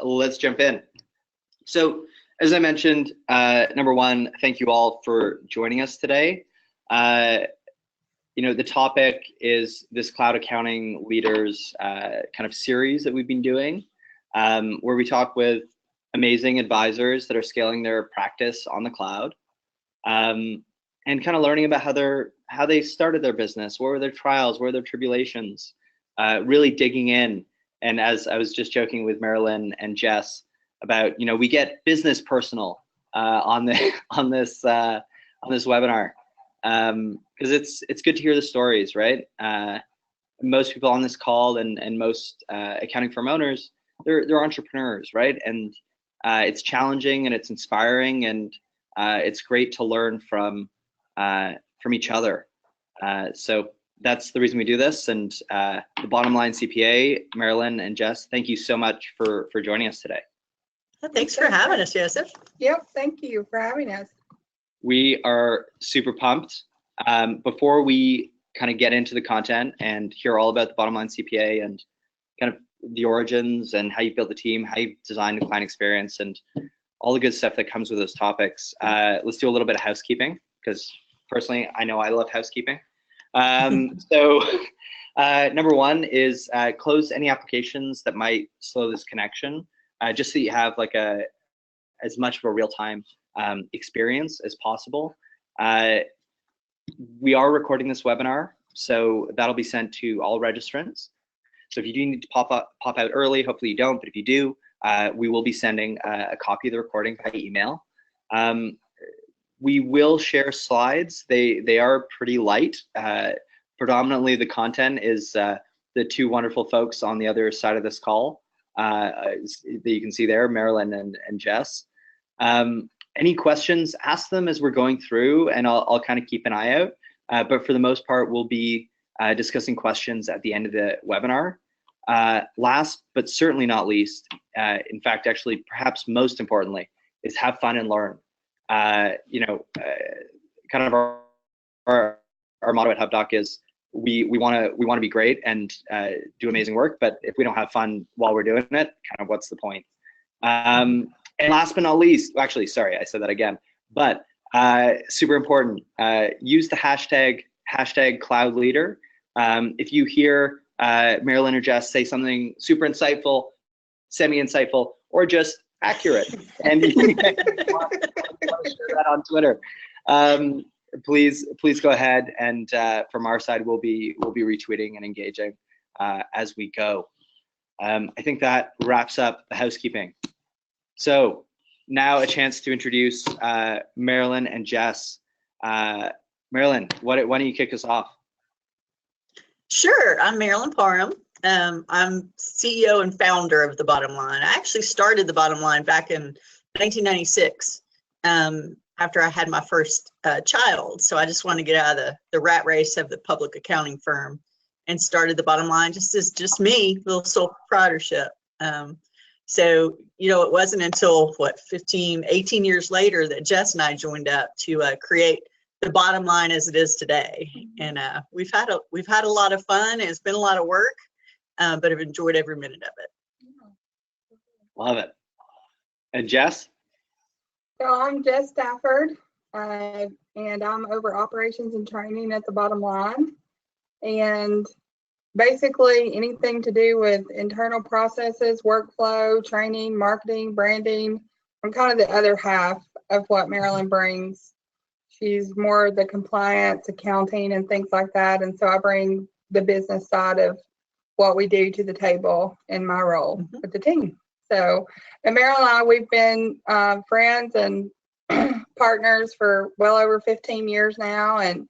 let's jump in. So, as I mentioned, number one, thank you all for joining us today. The topic is this cloud accounting leaders kind of series that we've been doing, where we talk with amazing advisors that are scaling their practice on the cloud, and kind of learning about how they started their business, what were their trials, what were their tribulations, really digging in. And as I was just joking with Marilyn and Jess about, we get business personal on this webinar, because it's good to hear the stories, right? Most people on this call and most accounting firm owners, they're entrepreneurs, right? And it's challenging and it's inspiring, and it's great to learn from each other. So that's the reason we do this. And the Bottom Line CPA, Marilyn and Jess, thank you so much for joining us today. Thanks for having us, Joseph. Yep, thank you for having us. We are super pumped. Before we kind of get into the content and hear all about the Bottom Line CPA and kind of the origins and how you built the team, how you designed the client experience, and all the good stuff that comes with those topics, let's do a little bit of housekeeping, because personally, I know I love housekeeping. So number one is close any applications that might slow this connection, just so you have like as much of a real-time experience as possible. We are recording this webinar, so that'll be sent to all registrants. So if you do need to pop out early, hopefully you don't, but if you do, we will be sending a copy of the recording by email. We will share slides. They are pretty light. Predominantly the content is the two wonderful folks on the other side of this call that you can see there, Marilyn and Jess. Any questions, ask them as we're going through, and I'll kind of keep an eye out. But for the most part, we'll be discussing questions at the end of the webinar. Last, but certainly not least, in fact, actually, perhaps most importantly, is have fun and learn. Kind of our motto at HubDoc is we want to be great and do amazing work, but if we don't have fun while we're doing it, kind of what's the point? And last but not least, actually, sorry, I said that again, but super important, use the hashtag #CloudLeader. If you hear Marilyn or Jess say something super insightful, semi-insightful, or just accurate, and you want to share that on Twitter, please go ahead, and from our side, we'll be retweeting and engaging as we go. I think that wraps up the housekeeping. So now a chance to introduce Marilyn and Jess. Marilyn, why don't you kick us off? Sure, I'm Marilyn Parham. I'm CEO and founder of the Bottom Line. I actually started the Bottom Line back in 1996 after I had my first child. So I just wanted to get out of the rat race of the public accounting firm and started the Bottom Line just me, little sole proprietorship. So, it wasn't until 18 years later that Jess and I joined up to create the Bottom Line as it is today. And we've had a lot of fun. It's been a lot of work, but I've enjoyed every minute of it. Love it. And Jess? So I'm Jess Stafford, and I'm over operations and training at the Bottom Line. And basically anything to do with internal processes, workflow, training, marketing, branding. I'm kind of the other half of what Marilyn brings. She's more the compliance, accounting, and things like that. And so I bring the business side of what we do to the table in my role with the team. So, and Marilyn and I, we've been friends and partners for well over 15 years now, and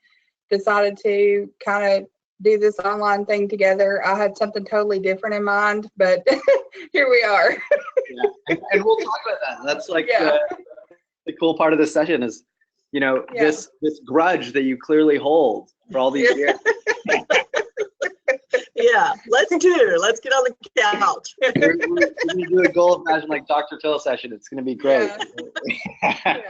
decided to kind of do this online thing together. I had something totally different in mind, but here we are. Yeah. And we'll talk about that. That's like the cool part of this session is, this grudge that you clearly hold for all these years. Yeah, let's get on the couch. We're gonna do a goal imagine like Dr. Phil session. It's gonna be great. Yeah.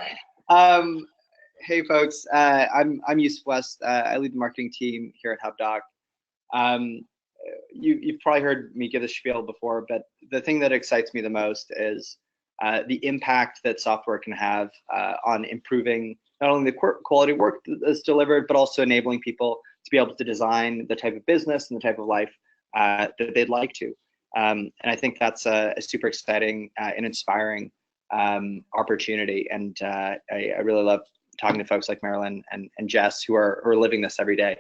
Hey folks, I'm Yusuf West. I lead the marketing team here at HubDoc. you've probably heard me give this spiel before, but the thing that excites me the most is the impact that software can have on improving not only the quality of work that's delivered, but also enabling people to be able to design the type of business and the type of life that they'd like to. And I think that's a super exciting and inspiring opportunity. And I really love talking to folks like Marilyn and Jess who are living this every day.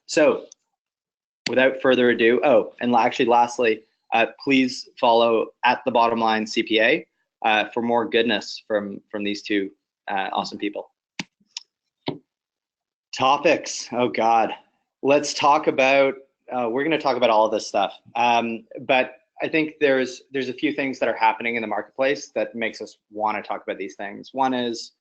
So without further ado, and actually lastly, please follow @thebottomline CPA for more goodness from these two awesome people. Topics. Oh God, let's talk about. We're going to talk about all of this stuff, but I think there's a few things that are happening in the marketplace that makes us want to talk about these things. One is,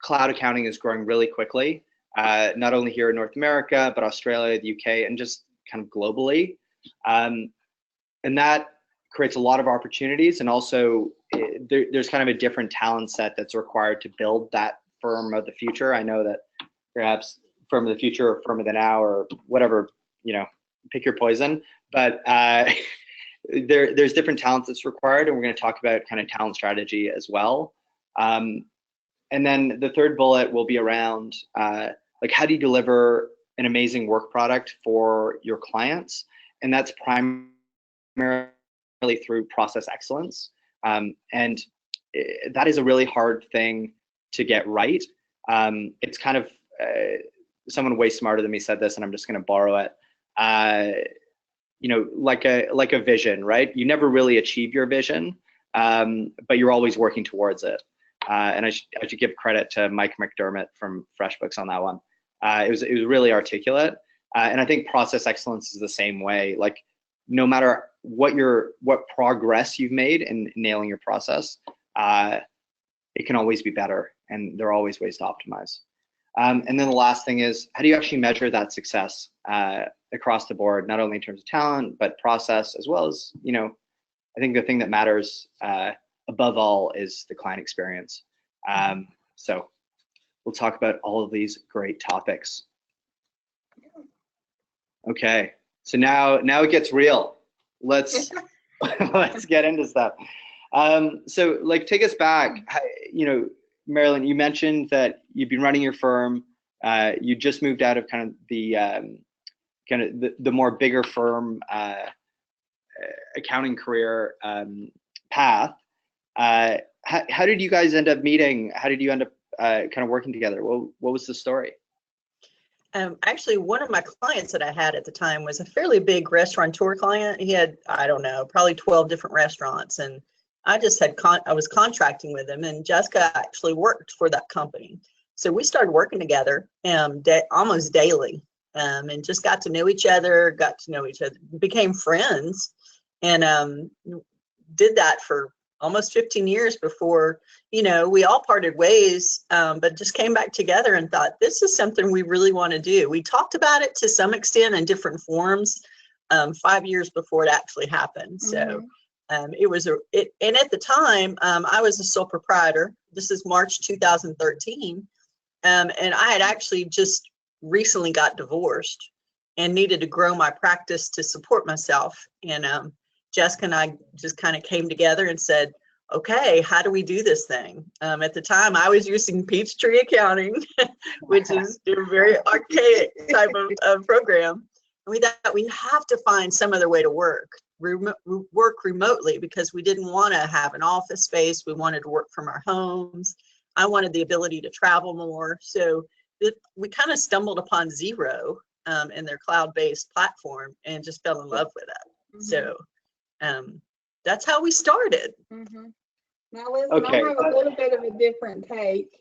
cloud accounting is growing really quickly, not only here in North America, but Australia, the UK, and just kind of globally. And that creates a lot of opportunities, and also there's kind of a different talent set that's required to build that firm of the future. I know that perhaps firm of the future or firm of the now or whatever, pick your poison, but there's different talents that's required, and we're going to talk about kind of talent strategy as well. And then the third bullet will be around like, how do you deliver an amazing work product for your clients? And that's primarily through process excellence. And that is a really hard thing to get right. It's kind of, someone way smarter than me said this, and I'm just going to borrow it. Like a vision, right? You never really achieve your vision, but you're always working towards it. And I should give credit to Mike McDermott from FreshBooks on that one. It was really articulate. And I think process excellence is the same way. Like, no matter what progress you've made in nailing your process, it can always be better, and there are always ways to optimize. And then the last thing is, how do you actually measure that success across the board, not only in terms of talent, but process, as well as, I think the thing that matters above all is the client experience. So we'll talk about all of these great topics. Okay, so now it gets real. Let's get into stuff. So like, take us back. Marilyn, you mentioned that you've been running your firm. You just moved out of kind of the more bigger firm accounting career path. How did you guys end up meeting? How did you end up kind of working together? What was the story? Actually, one of my clients that I had at the time was a fairly big restaurateur client. He had, I don't know, probably 12 different restaurants, and I just had I was contracting with him, and Jessica actually worked for that company. So we started working together almost daily, and just got to know each other, became friends, and did that for almost 15 years before, we all parted ways, but just came back together and thought, this is something we really want to do. We talked about it to some extent in different forms 5 years before it actually happened. So and at the time, I was a sole proprietor. This is March 2013. And I had actually just recently got divorced and needed to grow my practice to support myself. And Jessica and I just kind of came together and said, okay, how do we do this thing? At the time, I was using Peachtree Accounting, which is a very archaic type of program. And we thought we have to find some other way to work remotely, because we didn't want to have an office space. We wanted to work from our homes. I wanted the ability to travel more. So we kind of stumbled upon Xero and their cloud-based platform and just fell in love with it. So that's how we started. Now listen, Okay. I have a little bit of a different take.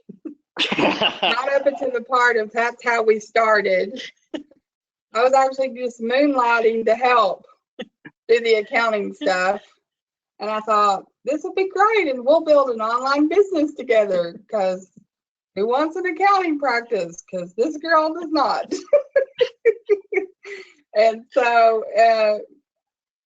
Not up to the part of that's how we started. I was actually just moonlighting to help do the accounting stuff. And I thought, this would be great, and we'll build an online business together, because who wants an accounting practice? Because this girl does not. And so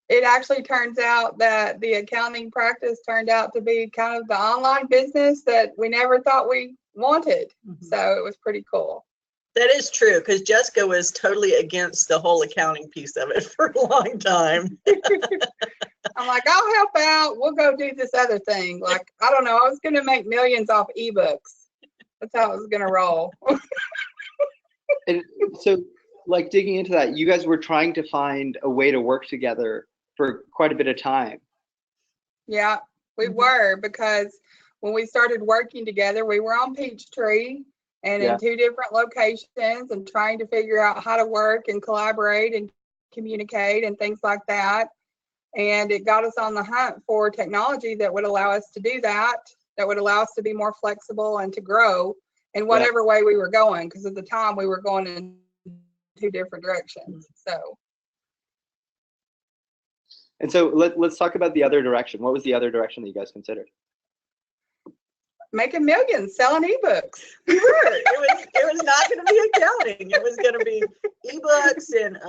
it actually turns out that the accounting practice turned out to be kind of the online business that we never thought we wanted. So it was pretty cool. That is true, because Jessica was totally against the whole accounting piece of it for a long time. I'm like, I'll help out. We'll go do this other thing. Like, I don't know. I was going to make millions off ebooks. That's how it was going to roll. And so, like, digging into that, you guys were trying to find a way to work together for quite a bit of time. Yeah, we were, because when we started working together, we were on Peachtree and in 2 different locations, and trying to figure out how to work and collaborate and communicate and things like that. And it got us on the hunt for technology that would allow us to do that, that would allow us to be more flexible and to grow in whatever way we were going, because at the time we were going in 2 different directions. So. And so let's talk about the other direction. What was the other direction that you guys considered? Making millions selling ebooks. We were. It was not going to be accounting. It was going to be ebooks and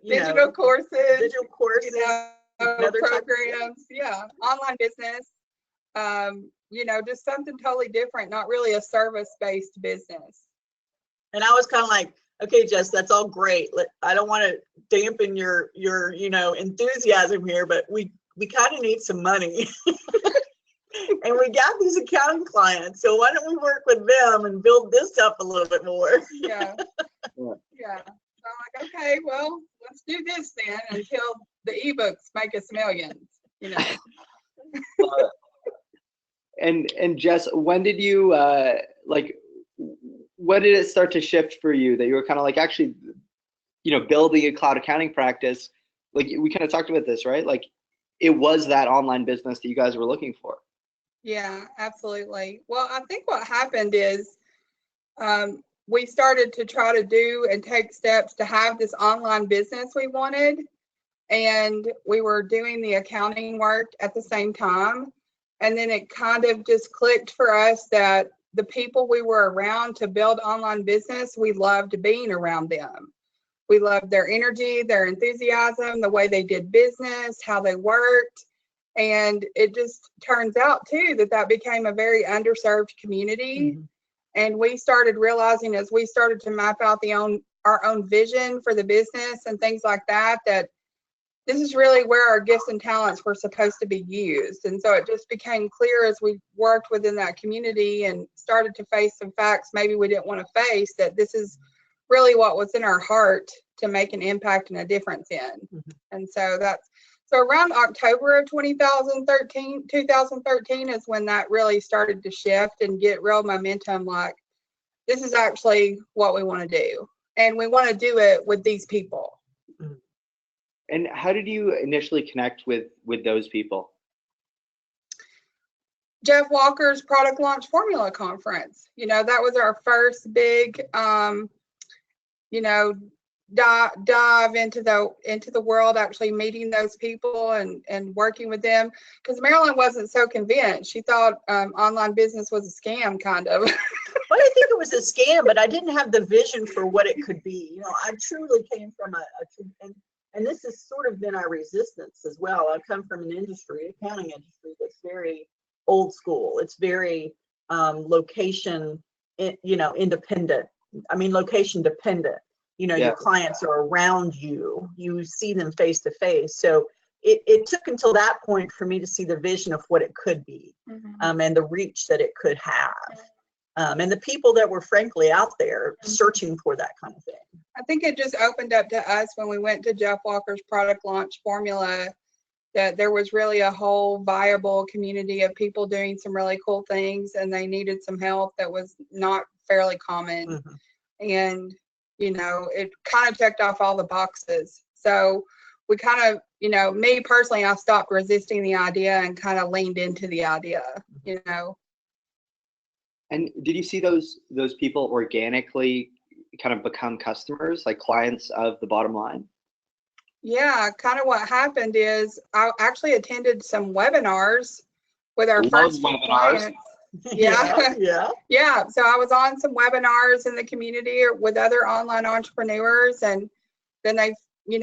digital courses, other programs. Yeah, online business. Just something totally different. Not really a service-based business. And I was kind of like, okay, Jess, that's all great. I don't want to dampen your enthusiasm here, but we kind of need some money. And we got these accounting clients, so why don't we work with them and build this up a little bit more? Yeah. So I'm like, okay, well, let's do this then until the ebooks make us millions, And Jess, when did you when did it start to shift for you that you were kind of like actually, building a cloud accounting practice? Like, we kind of talked about this, right? Like, it was that online business that you guys were looking for. Yeah, absolutely. Well, I think what happened is we started to try to do and take steps to have this online business we wanted. And we were doing the accounting work at the same time. And then it kind of just clicked for us that the people we were around to build online business, we loved being around them. We loved their energy, their enthusiasm, the way they did business, how they worked. And it just turns out too that became a very underserved community. Mm-hmm. And we started realizing, as we started to map out our own vision for the business and things like that, that this is really where our gifts and talents were supposed to be used. And so it just became clear as we worked within that community and started to face some facts maybe we didn't want to face, that this is really what was in our heart to make an impact and a difference in. Mm-hmm. And so so around October of 2013 is when that really started to shift and get real momentum, like, this is actually what we want to do. And we want to do it with these people. Mm-hmm. And how did you initially connect with those people? Jeff Walker's Product Launch Formula Conference. That was our first big, dive into the world, actually meeting those people and working with them. Because Marilyn wasn't so convinced. She thought online business was a scam, kind of. Well, I think it was a scam, but I didn't have the vision for what it could be. I truly came from and this has sort of been our resistance as well. I come from an accounting industry that's very old school. It's very location, independent. I mean, location dependent. Your clients are around you. You see them face to face. So it took until that point for me to see the vision of what it could be, mm-hmm. And the reach that it could have. And the people that were frankly out there searching for that kind of thing. I think it just opened up to us when we went to Jeff Walker's Product Launch Formula, that there was really a whole viable community of people doing some really cool things, and they needed some help that was not fairly common. Mm-hmm. And, it kind of checked off all the boxes. So we kind of, me personally, I stopped resisting the idea and kind of leaned into the idea, And did you see those people organically kind of become customers, like clients of the Bottom Line? Yeah, kind of what happened is I actually attended some webinars with our first clients. Yeah. Yeah. So I was on some webinars in the community with other online entrepreneurs, and then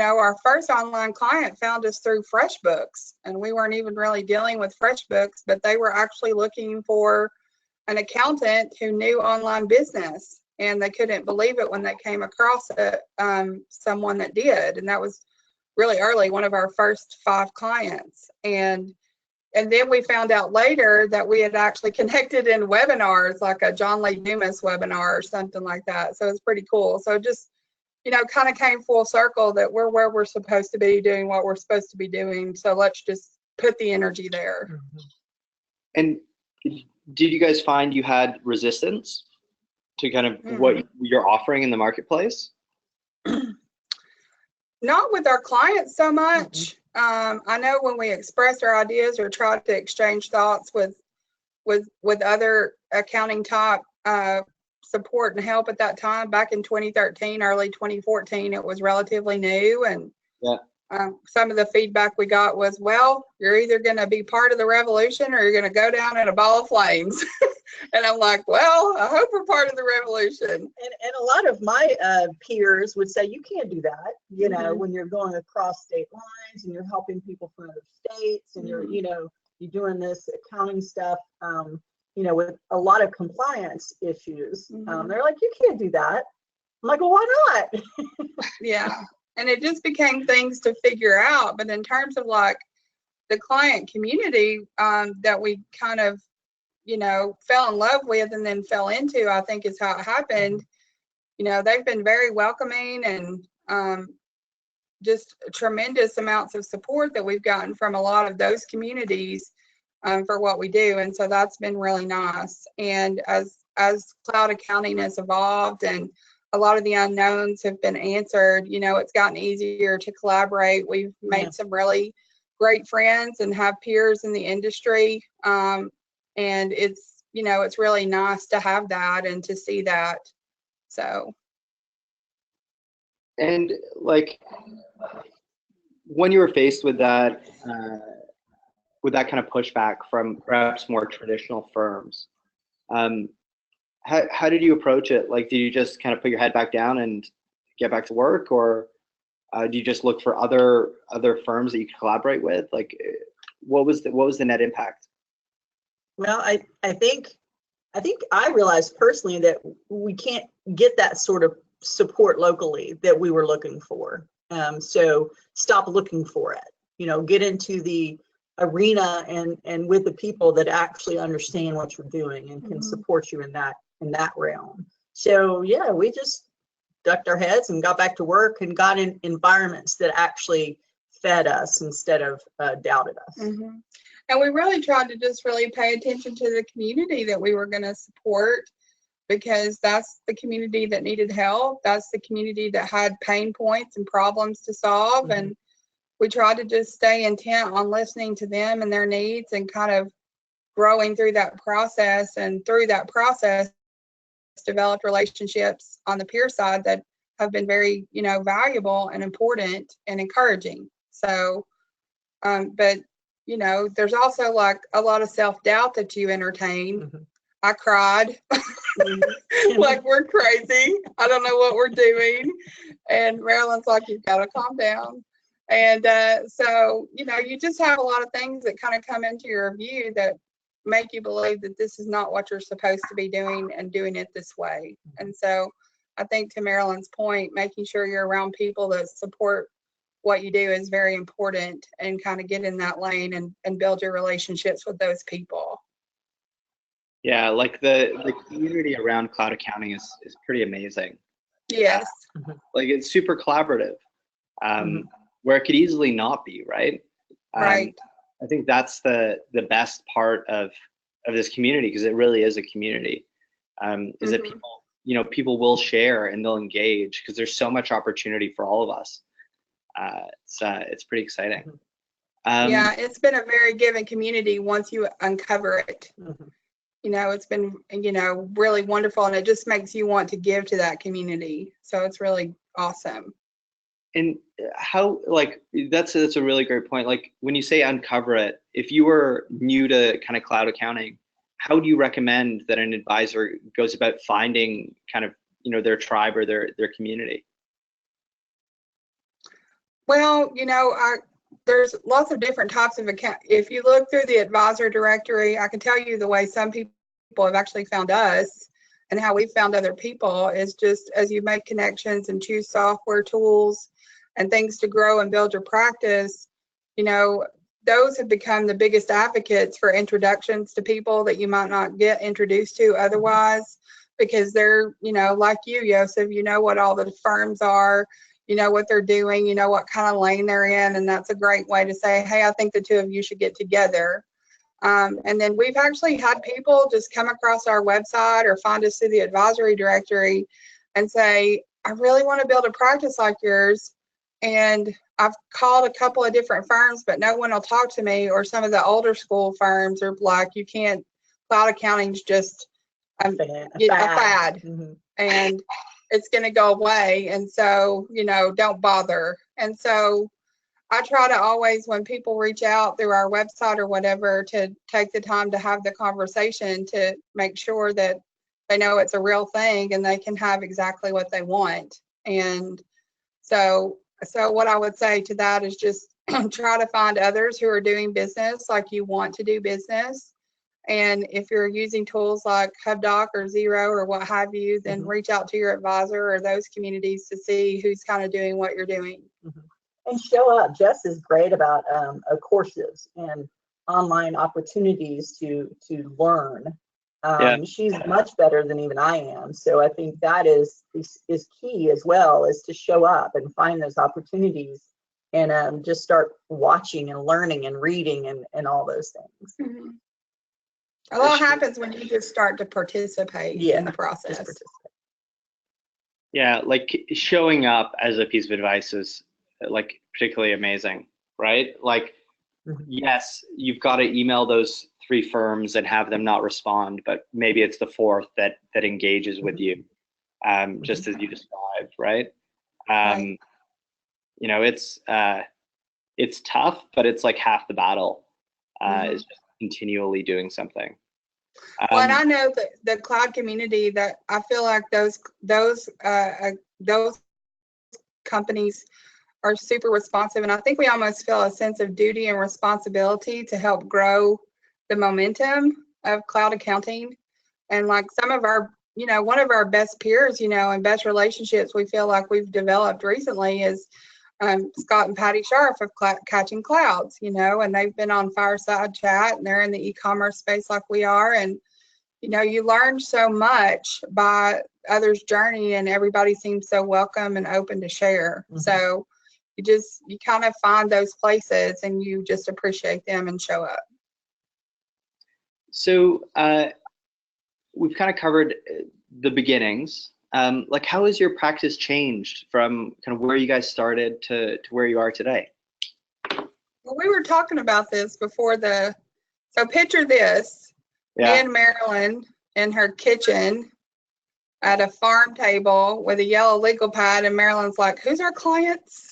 our first online client found us through FreshBooks, and we weren't even really dealing with FreshBooks, but they were actually looking for an accountant who knew online business. and they couldn't believe it when they came across it, someone that did. And that was really early, one of our first 5 clients. And then we found out later that we had actually connected in webinars, like a John Lee Dumas webinar or something like that. So it's pretty cool. So just, kind of came full circle that we're where we're supposed to be doing what we're supposed to be doing. So let's just put the energy there. And did you guys find you had resistance to kind of what you're offering in the marketplace? Not with our clients so much. I know when we expressed our ideas or tried to exchange thoughts with other accounting type support and help at that time, back in 2013, early 2014, it was relatively new. And some of the feedback we got was, well, you're either going to be part of the revolution or you're going to go down in a ball of flames. And I'm like, well, I hope we're part of the revolution. And a lot of my peers would say, you can't do that, when you're going across state lines and you're helping people from other states and you're doing this accounting stuff, with a lot of compliance issues. They're like, you can't do that. I'm like, well, why not? Yeah. And it just became things to figure out. But in terms of like the client community that we kind of, fell in love with and then fell into, I think is how it happened. They've been very welcoming and just tremendous amounts of support that we've gotten from a lot of those communities for what we do. And so that's been really nice. And as cloud accounting has evolved and a lot of the unknowns have been answered, it's gotten easier to collaborate. We've made some really great friends and have peers in the industry. And it's, it's really nice to have that and to see that. So. And like, when you were faced with that kind of pushback from perhaps more traditional firms, how did you approach it? Like, did you just kind of put your head back down and get back to work, or do you just look for other firms that you could collaborate with? Like, what was the net impact? Well, I think I realized personally that we can't get that sort of support locally that we were looking for. So stop looking for it. Get into the arena and with the people that actually understand what you're doing and can support you in that realm. So yeah, we just ducked our heads and got back to work and got in environments that actually fed us instead of doubted us. And we really tried to just really pay attention to the community that we were going to support, because that's the community that needed help. That's the community that had pain points and problems to solve. And we tried to just stay intent on listening to them and their needs and kind of growing through that process. And through that process, developed relationships on the peer side that have been very, valuable and important and encouraging. So, but there's also like a lot of self-doubt that you entertain. I cried like we're crazy. I don't know what we're doing. And Marilyn's like, you've got to calm down. And so, you just have a lot of things that kind of come into your view that make you believe that this is not what you're supposed to be doing and doing it this way. And so I think, to Marilyn's point, making sure you're around people that support what you do is very important, and kind of get in that lane and build your relationships with those people. Yeah, like the community around cloud accounting is pretty amazing. Yes. Like, it's super collaborative, where it could easily not be, right? Right. I think that's the best part of this community, because it really is a community. Is that people will share and they'll engage, because there's so much opportunity for all of us. It's pretty exciting. Yeah, it's been a very giving community once you uncover it. It's been, really wonderful, and it just makes you want to give to that community. So it's really awesome. And how, like, that's a really great point. Like, when you say uncover it, if you were new to kind of cloud accounting, how do you recommend that an advisor goes about finding kind of, their tribe or their community? Well, there's lots of different types of account. If you look through the advisor directory, I can tell you the way some people have actually found us. and how we found other people is just as you make connections and choose software tools and things to grow and build your practice, you know, those have become the biggest advocates for introductions to people that you might not get introduced to otherwise, because they're, you know, like you, Yosef, you know what all the firms are, you know what they're doing, you know what kind of lane they're in, and that's a great way to say, hey, I think the two of you should get together. And then we've actually had people just come across our website or find us through the advisory directory and say, I really want to build a practice like yours, and I've called a couple of different firms, but no one will talk to me. Or some of the older school firms are like, you can't, cloud accounting's just a fad. Mm-hmm. And it's going to go away. And so, you know, don't bother. And so I try to always, when people reach out through our website or whatever, to take the time to have the conversation to make sure that they know it's a real thing and they can have exactly what they want. And so what I would say to that is just try to find others who are doing business like you want to do business. And if you're using tools like HubDoc or Xero or what have you, then reach out to your advisor or those communities to see who's kind of doing what you're doing. And show up. Jess is great about courses and online opportunities to learn. She's much better than even I am. So I think that is key as well, is to show up and find those opportunities and just start watching and learning and reading and all those things. Mm-hmm. A lot happens when you just start to participate in the process. Yeah, like showing up as a piece of advice is like particularly amazing, right? Like, yes, you've got to email those 3 firms and have them not respond, but maybe it's the 4th that engages with you, just as you described, right? You know, it's tough, but it's like half the battle is just continually doing something. Well, and I know that the cloud community, that I feel like those companies are super responsive, and I think we almost feel a sense of duty and responsibility to help grow the momentum of cloud accounting. And like some of our, you know, one of our best peers, you know, and best relationships we feel like we've developed recently is Scott and Patty Sharf of Catching Clouds, you know, and they've been on Fireside Chat, and they're in the e-commerce space like we are. And, you know, you learn so much by others' journey, and everybody seems so welcome and open to share. So you kind of find those places and you just appreciate them and show up. So we've kind of covered the beginnings. Like, how has your practice changed from kind of where you guys started to where you are today? Well, we were talking about this before so picture this, me and Marilyn in her kitchen at a farm table with a yellow legal pad, and Marilyn's like, who's our clients?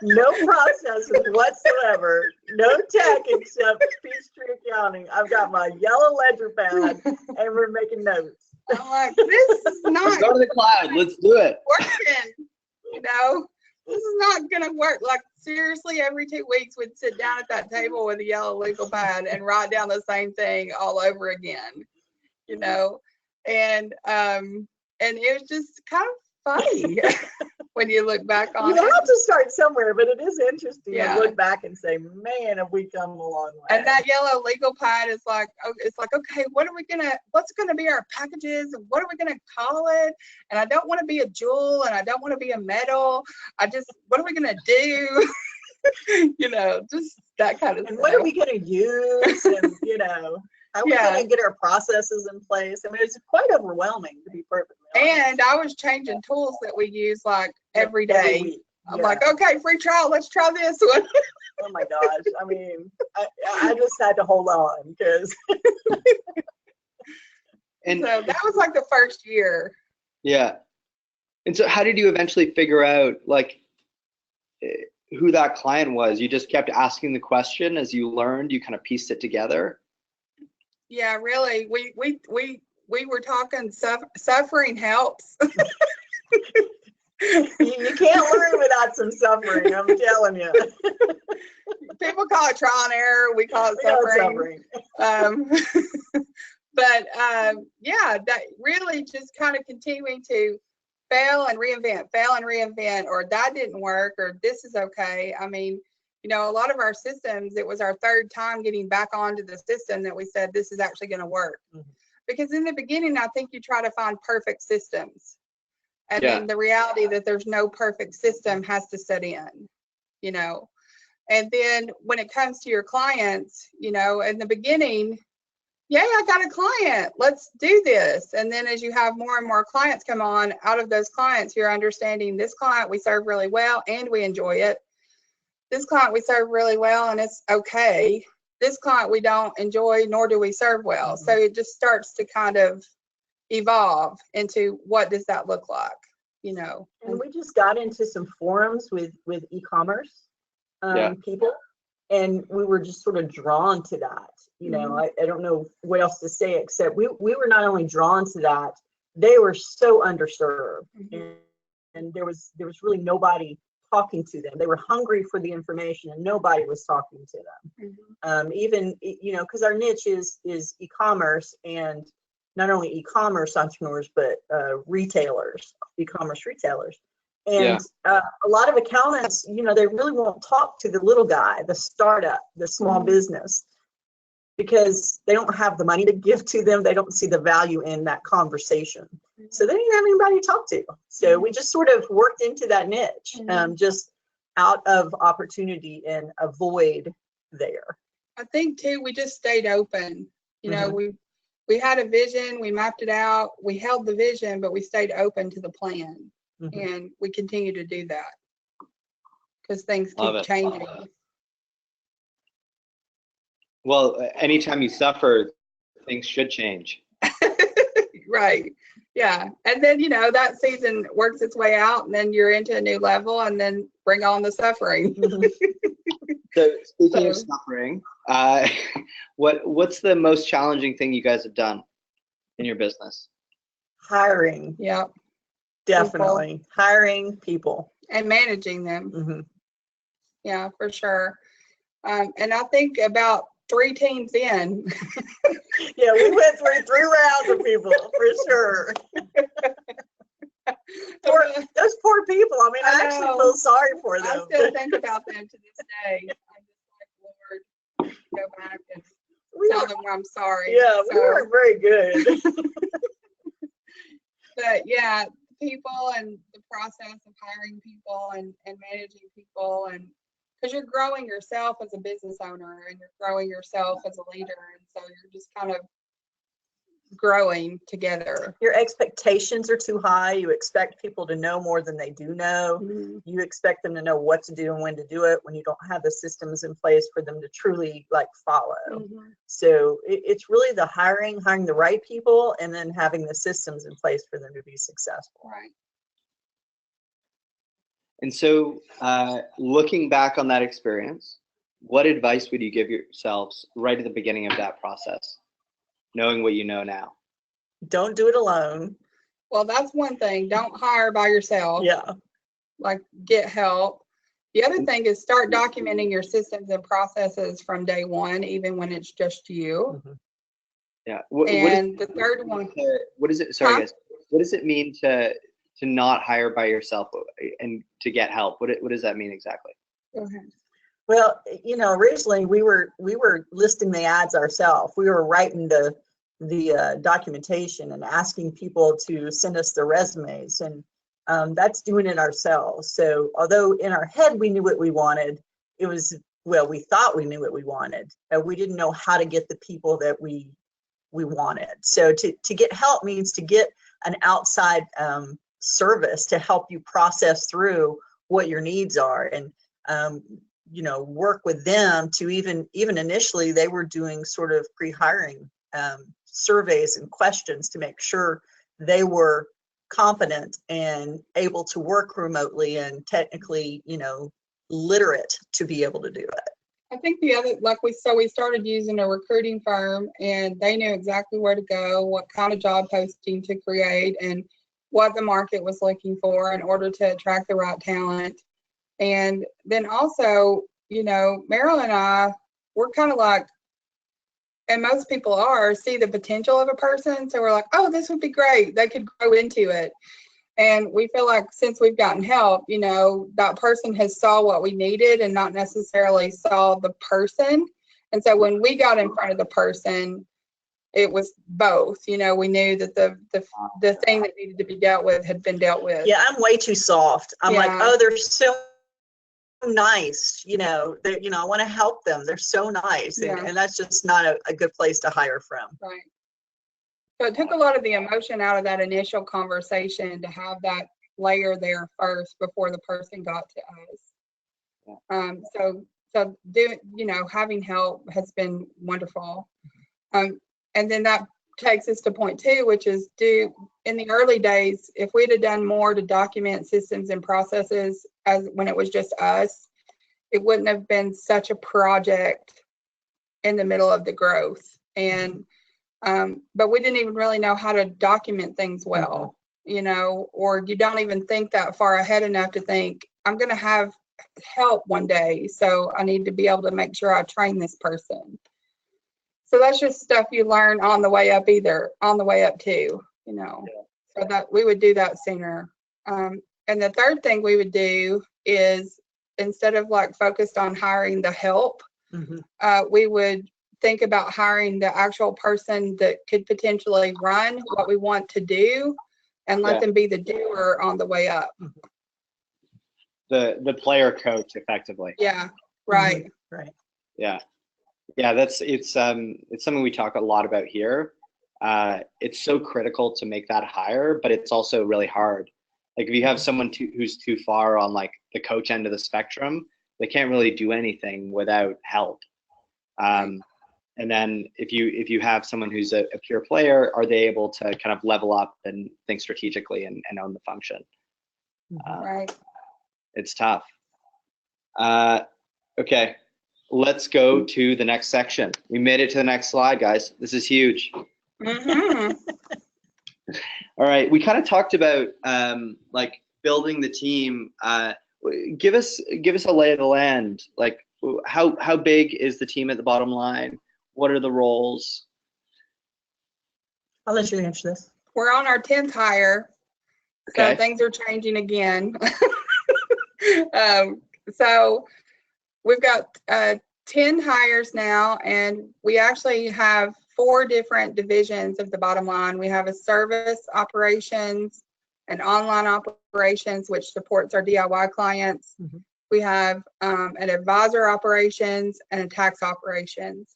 No processes whatsoever, no tech except Peachtree Accounting. I've got my yellow ledger pad and we're making notes. I'm like, this is not. Let's go to the cloud. Let's do it. Working, you know, this is not gonna work. Like, seriously, every 2 weeks we'd sit down at that table with a yellow legal pad and write down the same thing all over again, you know, and it was just kind of funny when you look back on it. You have to start somewhere, but it is interesting to look back and say, man, have we come a long way. And that yellow legal pad is like, okay, what's gonna be our packages, and what are we gonna call it? And I don't want to be a jewel, and I don't want to be a metal. What are we gonna do? You know, just that kind of and stuff. What are we gonna use? And you know, how are we gonna get our processes in place? I mean, it's quite overwhelming, to be perfectly honest. And I was changing tools that we use like every day. Every week. I'm like, okay, free trial, let's try this one. Oh my gosh. I mean, I just had to hold on because. And so that was like the first year. Yeah. And so how did you eventually figure out like who that client was? You just kept asking the question as you learned, you kind of pieced it together? Yeah, really. We were talking suffering helps. You can't learn without some suffering, I'm telling you. People call it trial and error. We call it suffering. But yeah, that really just kind of continuing to fail and reinvent, or that didn't work, or this is okay. I mean, you know, a lot of our systems, it was our third time getting back onto the system that we said, this is actually going to work. Mm-hmm. Because in the beginning, I think you try to find perfect systems. And then the reality that there's no perfect system has to set in, you know. And then when it comes to your clients, you know, in the beginning, yeah, I got a client, let's do this. And then as you have more and more clients come on, out of those clients, you're understanding this client we serve really well and we enjoy it. This client we serve really well and it's okay. This client we don't enjoy, nor do we serve well. Mm-hmm. So it just starts to kind of evolve into what does that look like, you know. And we just got into some forums with e-commerce people, and we were just sort of drawn to that. You know, I don't know what else to say except we were not only drawn to that, they were so underserved, and there was really nobody talking to them. They were hungry for the information and nobody was talking to them. Even, you know, because our niche is e-commerce, and not only e-commerce entrepreneurs, but retailers, e-commerce retailers. And a lot of accountants, you know, they really won't talk to the little guy, the startup, the small business, because they don't have the money to give to them. They don't see the value in that conversation. So they didn't have anybody to talk to. So we just sort of worked into that niche, just out of opportunity and a void there. I think too, we just stayed open. You know, we had a vision, we mapped it out, we held the vision, but we stayed open to the plan. And we continue to do that because things keep changing. Well, anytime you suffer, things should change. Right. Yeah. And then, you know, that season works its way out and then you're into a new level and then bring on the suffering. So speaking of suffering, what's the most challenging thing you guys have done in your business? Hiring. Yeah. Definitely. People. Hiring people. And managing them. Yeah, for sure. And I think about 3 teams in. Yeah, we went through 3 rounds of people, for sure. Those poor people. I mean, I actually feel sorry for them. I still think about them to this day. I'm just like, Lord, go back and tell them I'm sorry. Yeah, we weren't very good. But yeah, people and the process of hiring people and managing people, and because you're growing yourself as a business owner and you're growing yourself as a leader, and so you're just kind of growing together. Your expectations are too high. You expect people to know more than they do know. You expect them to know what to do and when to do it when you don't have the systems in place for them to truly like follow. So it's really the hiring the right people, and then having the systems in place for them to be successful. Right. And so looking back on that experience, what advice would you give yourselves right at the beginning of that process, knowing what you know now? Don't do it alone. Well, that's one thing. Don't hire by yourself. Yeah. Like, get help. The other thing is start documenting your systems and processes from day one, even when it's just you. Yeah. The third one. What is it? Sorry, guys. What does it mean to not hire by yourself and to get help? What does that mean exactly? Go ahead. Well, you know, originally we were listing the ads ourselves. We were writing the documentation and asking people to send us their resumes, and that's doing it ourselves. So although in our head we knew what we wanted, we thought we knew what we wanted, but we didn't know how to get the people that we wanted. So to get help means to get an outside service to help you process through what your needs are, and you know, work with them to even initially they were doing sort of pre-hiring surveys and questions to make sure they were competent and able to work remotely and technically, you know, literate to be able to do it. I think the other, we started using a recruiting firm, and they knew exactly where to go, what kind of job posting to create, and what the market was looking for in order to attract the right talent. And then also, you know, Marilyn and I, we're kind of like and most people see the potential of a person. So we're like, oh, this would be great. They could grow into it. And we feel like since we've gotten help, that person has saw what we needed and not necessarily saw the person. And so when we got in front of the person, it was both. We knew that the thing that needed to be dealt with had been dealt with. Yeah, I'm way too soft. I'm like, Yeah. oh, they're so nice. I want to help them. They're so nice. Yeah. And that's just not a good place to hire from. Right. So it took a lot of the emotion out of that initial conversation to have that layer there first before the person got to us. So having help has been wonderful. And then that takes us to point 2, which is in the early days, if we'd have done more to document systems and processes as when it was just us, it wouldn't have been such a project in the middle of the growth. And but we didn't even really know how to document things well, or you don't even think that far ahead enough to think, I'm going to have help one day, so I need to be able to make sure I train this person. So that's just stuff you learn on the way up, on the way up too, so that we would do that sooner. And the third thing we would do is, instead of like focused on hiring the help, we would think about hiring the actual person that could potentially run what we want to do and let them be the doer on the way up. The player coach, effectively. Yeah, right. Right. Yeah. It's something we talk a lot about here. It's so critical to make that hire, but it's also really hard. Like if you have someone who's too far on like the coach end of the spectrum, they can't really do anything without help. And then if you have someone who's a pure player, are they able to kind of level up and think strategically and own the function? Right. It's tough. Okay, let's go to the next section. We made it to the next slide, guys. This is huge. Mm-hmm. All right, we kind of talked about like building the team. Give us a lay of the land. Like how big is the team at the bottom line? What are the roles? I'll let you answer this. We're on our 10th hire, so Okay. things are changing again. So we've got 10 hires now, and we actually have 4 different divisions of the bottom line. We have a service operations, an online operations, which supports our DIY clients. We have an advisor operations and a tax operations.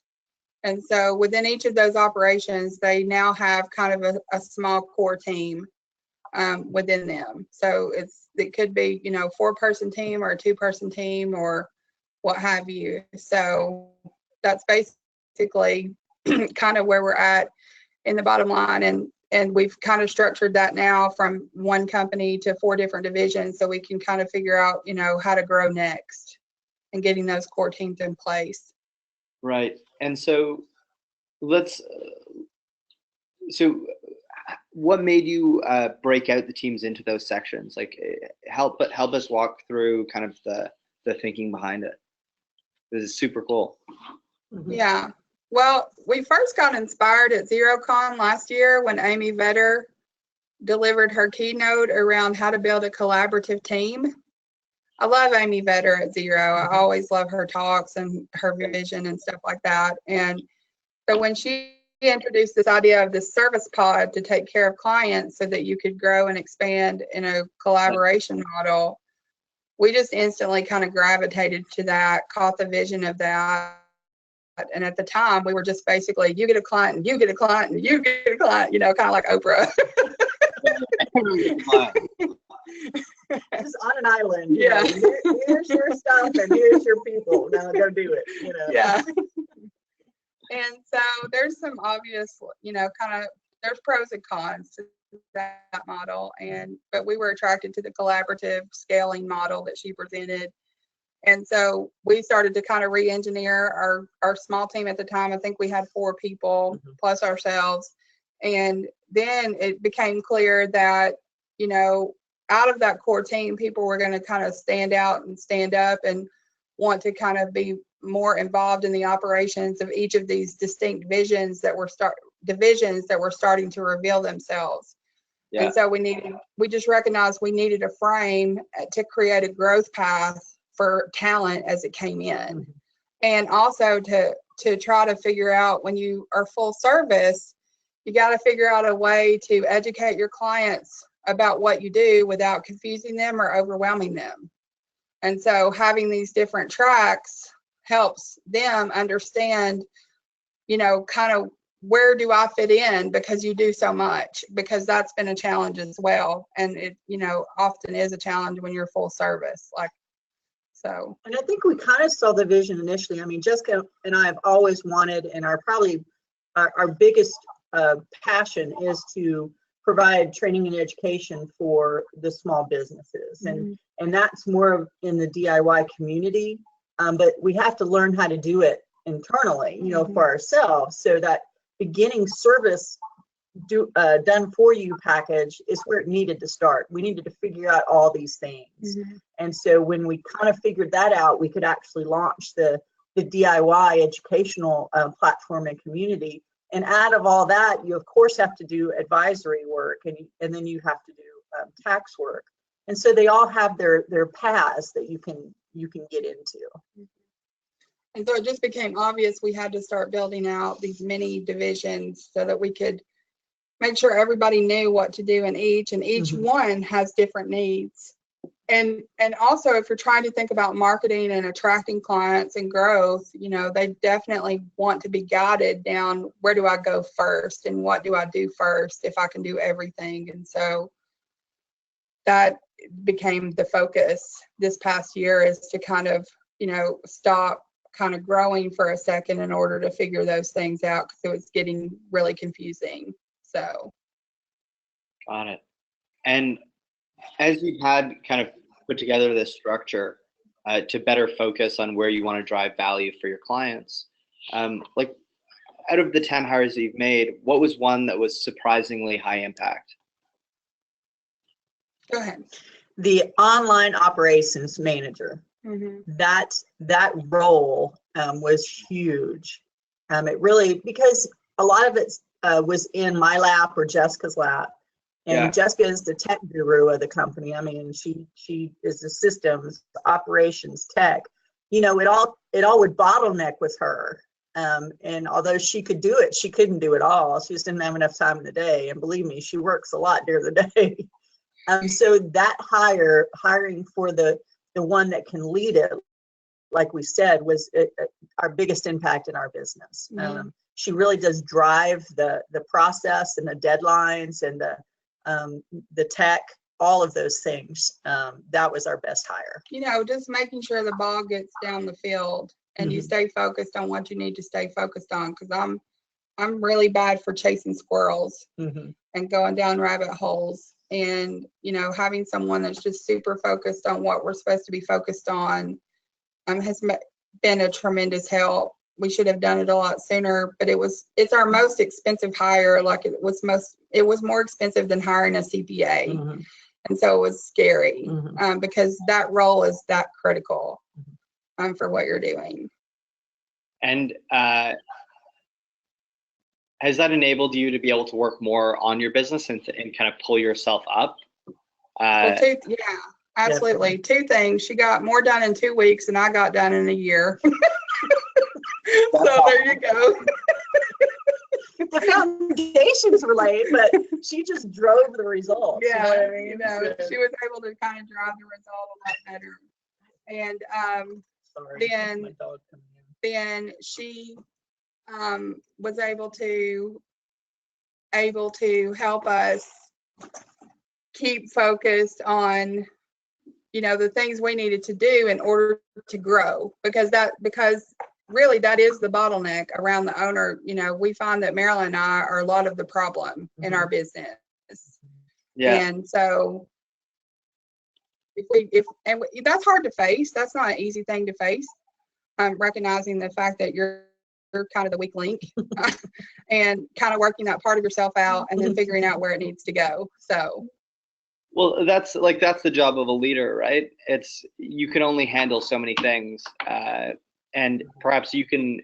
And so within each of those operations, they now have kind of a small core team within them. So it could be, 4-person team or a 2-person team or what have you. So that's basically kind of where we're at in the bottom line. And we've kind of structured that now from one company to 4 different divisions, so we can kind of figure out, how to grow next and getting those core teams in place. Right. And so what made you break out the teams into those sections? Like help us walk through kind of the thinking behind it. This is super cool. Yeah. Well, we first got inspired at XeroCon last year when Amy Vetter delivered her keynote around how to build a collaborative team. I love Amy Vetter at Xero. I always love her talks and her vision and stuff like that. And so when she introduced this idea of the service pod to take care of clients so that you could grow and expand in a collaboration model, we just instantly kind of gravitated to that, caught the vision of that. And at the time, we were just basically, you get a client, and you get a client, and you get a client, kind of like Oprah. Just on an island. Yeah. Here's your stuff and here's your people. Now go do it. Yeah. And so there's some obvious, there's pros and cons to that model. But we were attracted to the collaborative scaling model that she presented. And so we started to kind of re-engineer our small team at the time. I think we had 4 people plus ourselves. And then it became clear that, out of that core team, people were going to kind of stand out and stand up and want to kind of be more involved in the operations of each of these distinct divisions that were starting to reveal themselves. Yeah. And so we just recognized we needed a frame to create a growth path for talent as it came in. And also to try to figure out, when you are full service, you got to figure out a way to educate your clients about what you do without confusing them or overwhelming them. And so having these different tracks helps them understand, kind of where do I fit in, because you do so much, because that's been a challenge as well. And it, often is a challenge when you're full service. So. And I think we kind of saw the vision initially. I mean, Jessica and I have always wanted, and our biggest passion is to provide training and education for the small businesses. And that's more in the DIY community. But we have to learn how to do it internally, for ourselves. So that beginning service done for you package is where it needed to start. We needed to figure out all these things. And so when we kind of figured that out, we could actually launch the DIY educational platform and community. And out of all that, you of course have to do advisory work, and then you have to do tax work. And so they all have their paths that you can get into. And so it just became obvious we had to start building out these mini divisions so that we could make sure everybody knew what to do in each, and each one has different needs. And also, if you're trying to think about marketing and attracting clients and growth, they definitely want to be guided down, where do I go first and what do I do first if I can do everything. And so that became the focus this past year, is to kind of, stop kind of growing for a second in order to figure those things out, because it was getting really confusing. So. Got it. And as you've had kind of put together this structure to better focus on where you want to drive value for your clients, like out of the 10 hires that you've made, what was one that was surprisingly high impact? Go ahead. The online operations manager. That role was huge. It really, because a lot of it was in my lap or Jessica's lap. And Jessica is the tech guru of the company. I mean, she is the systems, operations, tech. It all would bottleneck with her. And although she could do it, she couldn't do it all. She just didn't have enough time in the day. And believe me, she works a lot during the day. So that hiring for the one that can lead it, like we said, was our biggest impact in our business. She really does drive the process and the deadlines and the tech, all of those things. That was our best hire. Just making sure the ball gets down the field and you stay focused on what you need to stay focused on, because I'm really bad for chasing squirrels and going down rabbit holes. And having someone that's just super focused on what we're supposed to be focused on has been a tremendous help. We should have done it a lot sooner, but it's our most expensive hire. Like it was more expensive than hiring a CPA. And so it was scary because that role is that critical for what you're doing. And has that enabled you to be able to work more on your business and kind of pull yourself up? Well, absolutely. Two things. She got more done in 2 weeks than I got done in a year. So there you go. The foundations were laid, but she just drove the results. Yeah, You know what I mean? So, she was able to kind of drive the result a lot better. And then she was able to help us keep focused on the things we needed to do in order to grow, because really that is the bottleneck around the owner. We find that Marilyn and I are a lot of the problem in our business. And so that's hard to face. That's not an easy thing to face. Recognizing the fact that you're kind of the weak link and kind of working that part of yourself out and then figuring out where it needs to go. So. Well, that's the job of a leader, right? You can only handle so many things. and perhaps you can,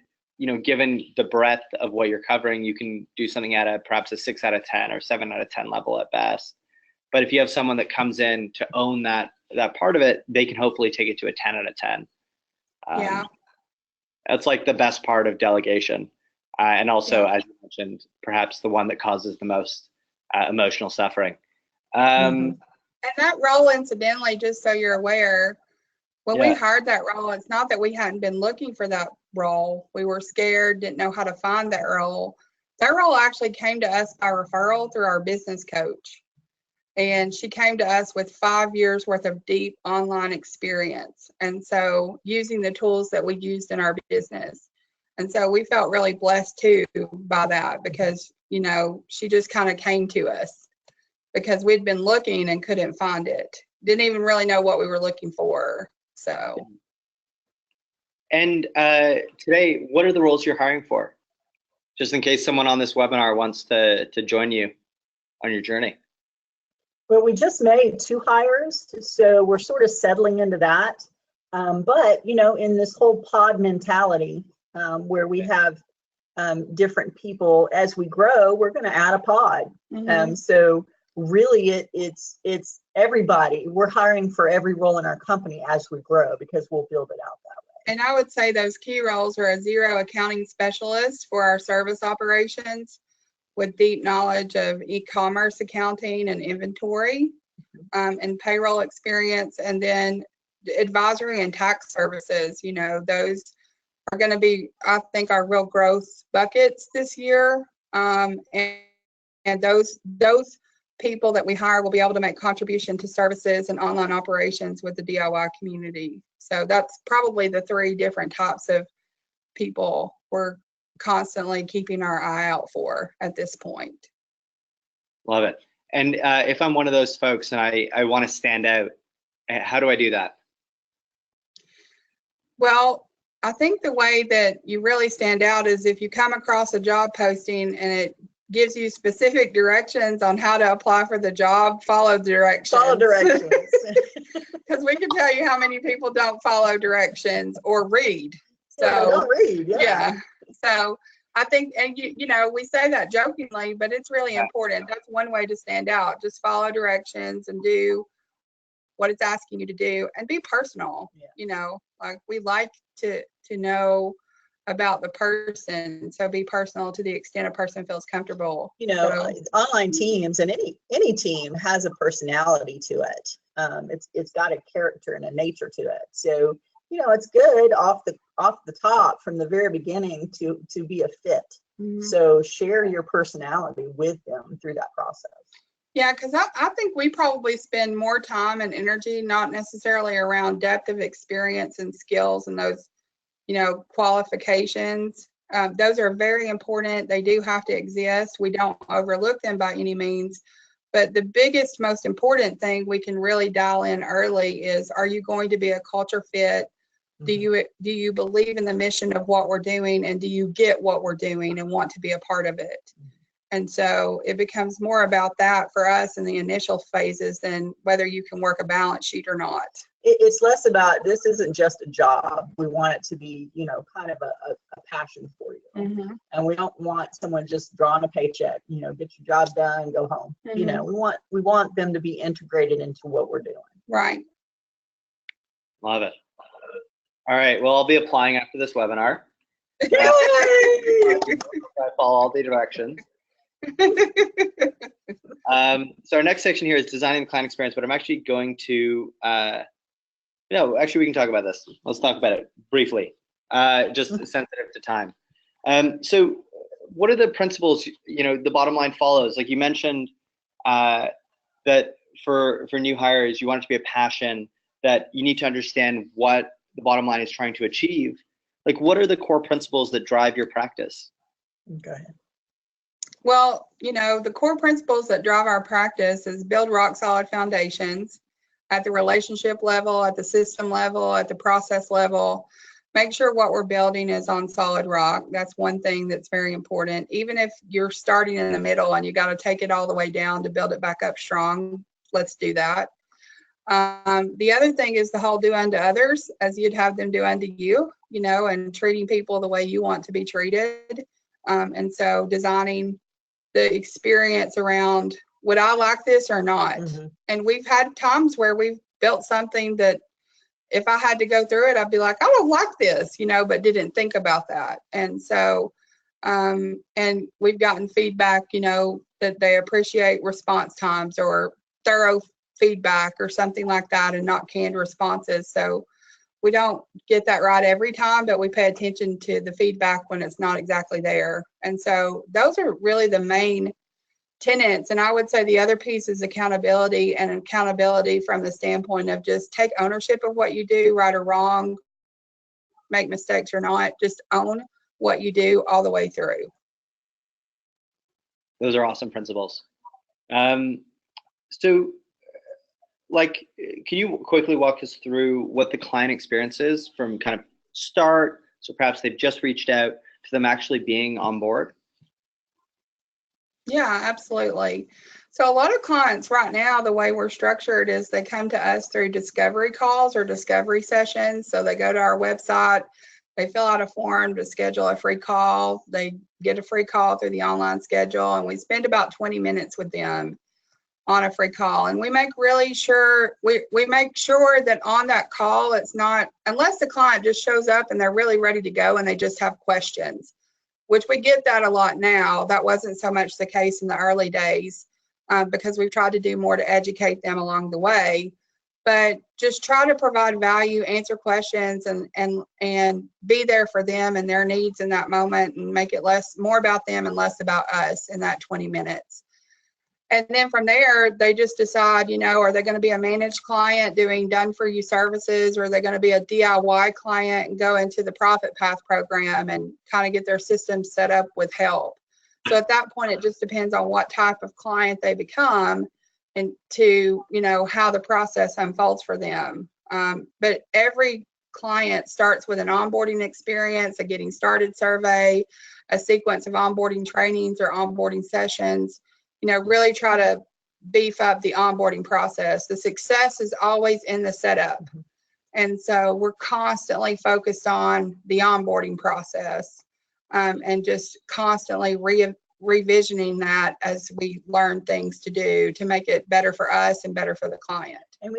given the breadth of what you're covering, you can do something at perhaps a 6 out of 10 or 7 out of 10 level at best. But if you have someone that comes in to own that part of it, they can hopefully take it to a 10 out of 10. Yeah. That's like the best part of delegation. And also, as you mentioned, perhaps the one that causes the most emotional suffering. And that role, incidentally, just so you're aware, when we hired that role, it's not that we hadn't been looking for that role. We were scared, didn't know how to find that role. That role actually came to us by referral through our business coach. And she came to us with 5 years worth of deep online experience. And so using the tools that we used in our business. And so we felt really blessed too by that, because, she just kind of came to us because we'd been looking and couldn't find it. Didn't even really know what we were looking for. So. And today, what are the roles you're hiring for? Just in case someone on this webinar wants to join you on your journey. Well, we just made 2 hires, so we're sort of settling into that. But, in this whole pod mentality, where we have different people, as we grow, we're going to add a pod. So really, it's everybody. We're hiring for every role in our company as we grow, because we'll build it out that way. And I would say those key roles are a zero accounting specialist for our service operations, with deep knowledge of e-commerce accounting and inventory, and payroll experience, and then advisory and tax services. Those are going to be, I think, our real growth buckets this year. And those people that we hire will be able to make contribution to services and online operations with the DIY community. So that's probably the 3 different types of people we're constantly keeping our eye out for at this point. Love it. And if I'm one of those folks and I want to stand out, how do I do that? Well, I think the way that you really stand out is if you come across a job posting and it gives you specific directions on how to apply for the job, follow the directions. Follow directions. Because we can tell you how many people don't follow directions or read. So don't read. Yeah. So I think, and we say that jokingly, but it's really important. That's one way to stand out. Just follow directions and do what it's asking you to do, and be personal. Like we like to know about the person, so be personal to the extent a person feels comfortable. Online teams, and any team has a personality to it. It's got a character and a nature to it. So it's good off the top from the very beginning to be a fit. So share your personality with them through that process. Yeah, because I think we probably spend more time and energy, not necessarily around depth of experience and skills and those, qualifications. Those are very important. They do have to exist. We don't overlook them by any means. But the biggest, most important thing we can really dial in early is, are you going to be a culture fit? Do you believe in the mission of what we're doing, and do you get what we're doing and want to be a part of it? And so it becomes more about that for us in the initial phases than whether you can work a balance sheet or not. It's less about, this isn't just a job. We want it to be, kind of a passion for you. And we don't want someone just drawing a paycheck, get your job done, go home. We want them to be integrated into what we're doing. Right. Love it. All right. Well, I'll be applying after this webinar. Yay! I follow all the directions. So our next section here is designing the client experience, but I'm actually going to, actually we can talk about this. Let's talk about it briefly, just sensitive to time. So what are the principles, the bottom line follows? Like you mentioned that for new hires, you want it to be a passion, that you need to understand what the bottom line is trying to achieve. Like, what are the core principles that drive your practice? Go ahead. Well, the core principles that drive our practice is build rock solid foundations at the relationship level, at the system level, at the process level. Make sure what we're building is on solid rock. That's one thing that's very important. Even if you're starting in the middle and you got to take it all the way down to build it back up strong, let's do that. The other thing is the whole do unto others as you'd have them do unto you. and treating people the way you want to be treated. And so designing the experience around, would I like this or not? And we've had times where we've built something that if I had to go through it, I'd be like, I don't like this, but didn't think about that. And so, and we've gotten feedback, that they appreciate response times or thorough feedback or something like that, and not canned responses. So we don't get that right every time, but we pay attention to the feedback when it's not exactly there. And so those are really the main tenets. And I would say the other piece is accountability, and accountability from the standpoint of just take ownership of what you do, right or wrong, make mistakes or not, just own what you do all the way through. Those are awesome principles. So like, can you quickly walk us through what the client experience is from kind of start, so perhaps they've just reached out, to them actually being on board? Yeah, absolutely. So a lot of clients right now, the way we're structured is they come to us through discovery calls or discovery sessions. So they go to our website, they fill out a form to schedule a free call. They get a free call through the online schedule, and we spend about 20 minutes with them on a free call. And we make really sure, we make sure that on that call, it's not, unless the client just shows up and they're really ready to go and they just have questions, which we get that a lot now. That wasn't so much the case in the early days, because we've tried to do more to educate them along the way. But just try to provide value, answer questions, and be there for them and their needs in that moment, and make it more about them and less about us in that 20 minutes. And then from there, they just decide, are they going to be a managed client doing done-for-you services, or are they going to be a DIY client and go into the Profit Path program and kind of get their systems set up with help. So at that point, it just depends on what type of client they become and to, how the process unfolds for them. But every client starts with an onboarding experience, a getting started survey, a sequence of onboarding trainings or onboarding sessions. Really try to beef up the onboarding process. The success is always in the setup. And so we're constantly focused on the onboarding process, and just constantly revisioning that as we learn things to do to make it better for us and better for the client. And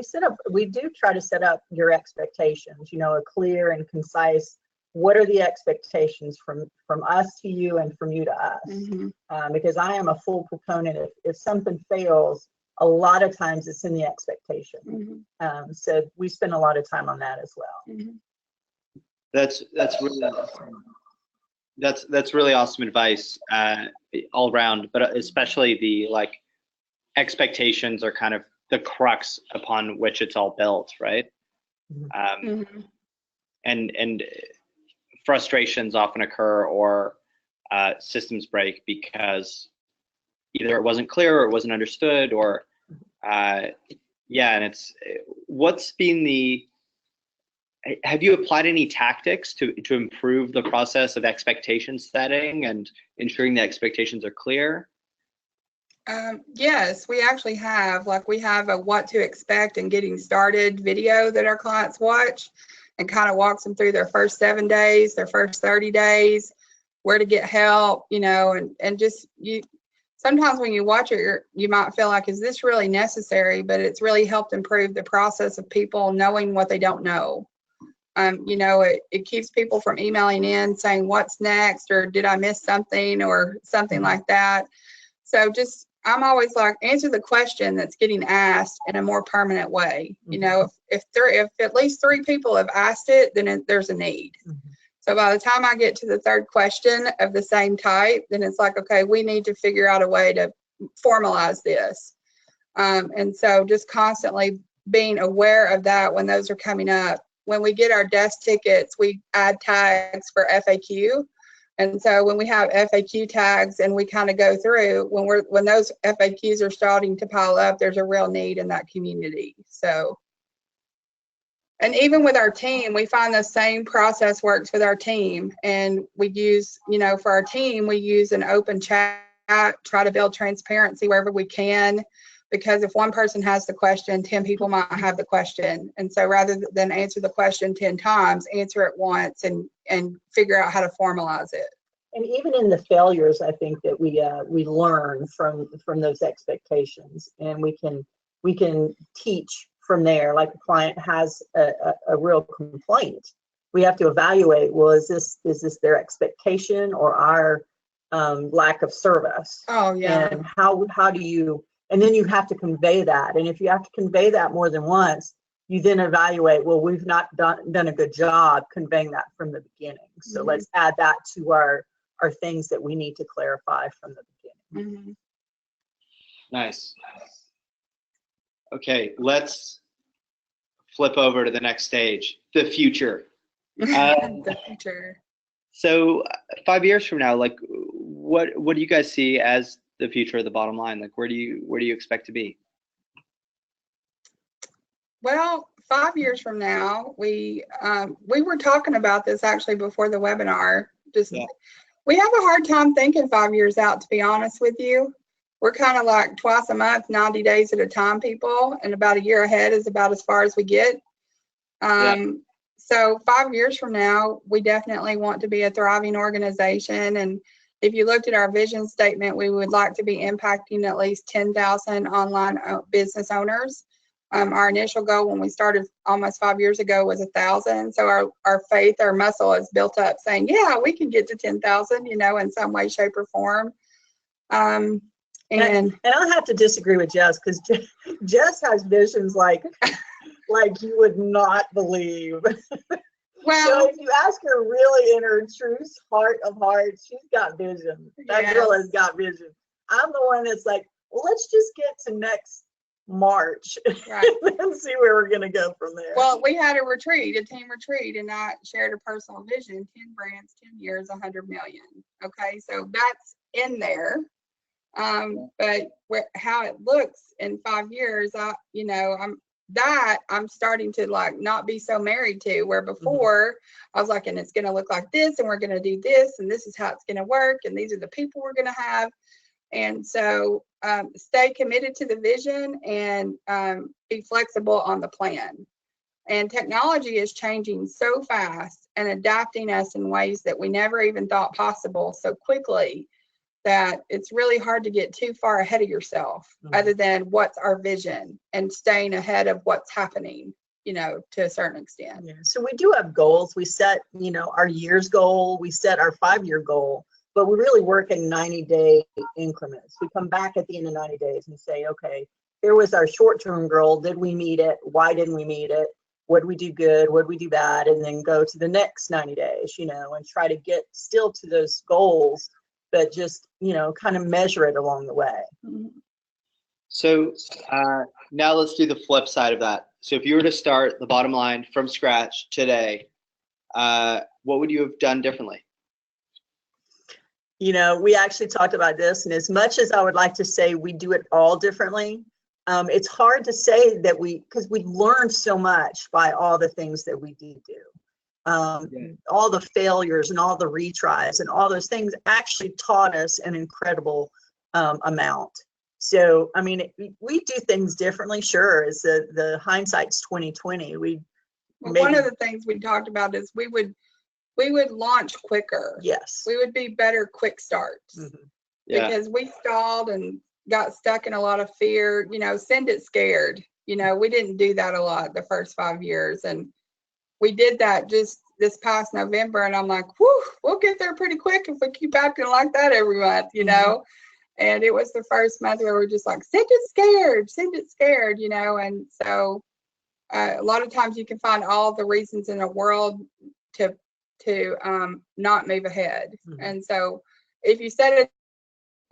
we do try to set up your expectations, a clear and concise, what are the expectations from us to you and from you to us? Because I am a full proponent of, if something fails, a lot of times it's in the expectation. So we spend a lot of time on that as well. That's really awesome advice all around, but especially the expectations are kind of the crux upon which it's all built, right? And frustrations often occur, or systems break because either it wasn't clear or it wasn't understood, or and have you applied any tactics to improve the process of expectation setting and ensuring the expectations are clear? Yes, we actually have. We have a what to expect and getting started video that our clients watch, and kind of walks them through their first 7 days, their first 30 days, where to get help, and just sometimes when you watch it, you might feel like, is this really necessary? But it's really helped improve the process of people knowing what they don't know. It keeps people from emailing in saying, what's next, or did I miss something, or something like that. So I'm always like, answer the question that's getting asked in a more permanent way. If at least 3 people have asked it, then there's a need. So by the time I get to the 3rd question of the same type, then it's like, okay, we need to figure out a way to formalize this. And so just constantly being aware of that when those are coming up. When we get our desk tickets, we add tags for FAQ. And so when we have FAQ tags and we kind of go through, when those FAQs are starting to pile up, there's a real need in that community. So, and even with our team, we find the same process works with our team. And we use, for our team, we use an open chat, try to build transparency wherever we can, because if one person has the question, 10 people might have the question. And so rather than answer the question 10 times, answer it once and figure out how to formalize it. And even in the failures, I think that we learn from those expectations, and we can teach from there. Like a client has a real complaint, we have to evaluate, well, is this their expectation or our lack of service? Oh yeah. And how do you, and then you have to convey that. And if you have to convey that more than once, you then evaluate, well, we've not done a good job conveying that from the beginning. So Mm-hmm. let's add that to our things that we need to clarify from the beginning. Mm-hmm. Nice. Okay, let's flip over to the next stage, the future. The future. So 5 years from now, like what do you guys see as the future of the bottom line? Like where do you expect to be? Well, 5 years from now, we were talking about this actually before the webinar. We have a hard time thinking 5 years out, to be honest with you. We're kind of like twice a month, 90 days at a time people, and about a year ahead is about as far as we get. So 5 years from now, we definitely want to be a thriving organization. And if you looked at our vision statement, we would like to be impacting at least 10,000 online business owners. Our initial goal when we started almost 5 years ago was 1,000. So our faith, our muscle is built up saying, yeah, we can get to 10,000, in some way, shape, or form. And I'll have to disagree with Jess, because Jess has visions like you would not believe. well, so if you ask her really in her true heart of hearts, she's got vision. That girl has got vision. I'm the one that's like, well, let's just get to next March, right, and see where we're gonna go from there. Well, we had a team retreat, and I shared a personal vision: 10 brands, 10 years, 100 million. Okay, so that's in there. But how it looks in 5 years, I'm starting to like not be so married to, where before I was like, and it's gonna look like this, and we're gonna do this, and this is how it's gonna work, and these are the people we're gonna have. And so stay committed to the vision and be flexible on the plan. And technology is changing so fast and adapting us in ways that we never even thought possible so quickly that it's really hard to get too far ahead of yourself, other than what's our vision and staying ahead of what's happening, to a certain extent. Yeah. So we do have goals. We set, our year's goal, we set our 5-year goal. But we really work in 90-day increments. We come back at the end of 90 days and say, okay, here was our short-term goal. Did we meet it? Why didn't we meet it? What did we do good? What did we do bad? And then go to the next 90 days, and try to get still to those goals, but just, kind of measure it along the way. So now let's do the flip side of that. So if you were to start the bottom line from scratch today, what would you have done differently? We actually talked about this, and as much as I would like to say we do it all differently, it's hard to say that because we learned so much by all the things that we do. All the failures and all the retries and all those things actually taught us an incredible amount. So, we do things differently. Sure, as the hindsight's 2020. One of the things we talked about is we would launch quicker. Yes. We would be better quick starts. Because we stalled and got stuck in a lot of fear, send it scared. We didn't do that a lot the first 5 years. And we did that just this past November. And I'm like, whew, we'll get there pretty quick if we keep acting like that every month, And it was the first month where we're just like, send it scared, And so a lot of times you can find all the reasons in the world to not move ahead. And so if you set a